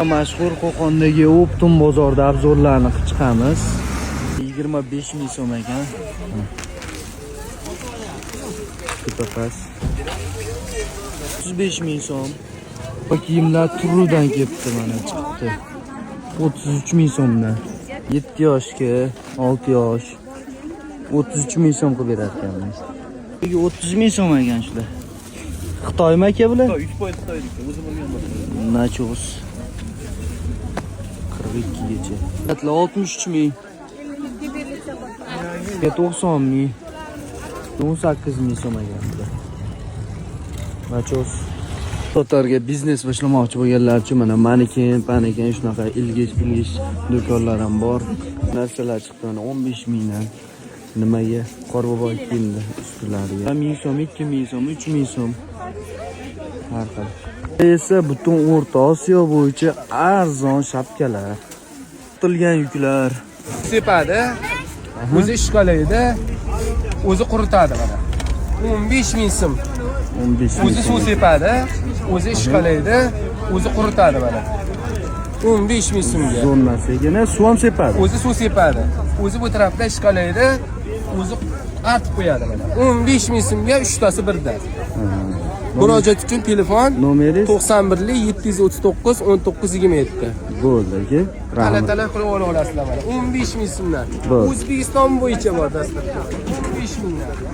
Mashhur Qo'qondagi Optum bozorda obzorlarni chiqamiz. 25 ming so'm ekan. Kupapas 35 ming so'm. Bu kiyimlar Turrudan kelibdi, mana chiqdi. 33 ming so'mdan. 7 yoshga, 6 yosh 33 ming so'm qilib berar ekanmiz. 30 ming so'm ekan shular. Xitoymi aka bular? Xitoy 3% Xitoyniki, o'zi bo'lgan. Nachos 42 gacha. Atla 63 ming. 90 ming. 18 ming so'm ekan bular. Nachos. Totarga biznes boshlamoqchi bo'lganlar uchun mana maniken, shunaqa ilgich do'konlar ham bor. Narsalar chiqdi, 15 mingdan. Nimaga? Qorboboy kiyimda ustilariga. 1000 so'm, 2000 so'm, 3000 so'm. Har xil. Esa butun O'rta Osiyo bo'yicha arzon shapkalar. Tutilgan yuklar. Sepadi, o'zi ishqalaydi, o'zi quritadi mana. 15 ming so'm. 15 ming. O'zi suv sepadi, o'zi ishqalaydi, o'zi quritadi mana. 15 ming so'mga. Zonnasigina suv ham sepadi. O'zi suv sepadi, o'zi bu tarafda ishqalaydi, o'zi artib qo'yadi mana. 15 ming so'mga 3 tasi birda. Murojaat uchun telefon Nomeringiz 91 739 1927. bo'ldi aka. Rahmat. Talab qilib olasizlar mana. 15 ming so'mdan. Bo'ldi. O'zbekiston bo'yicha bor dastlabki. 15 mingdan.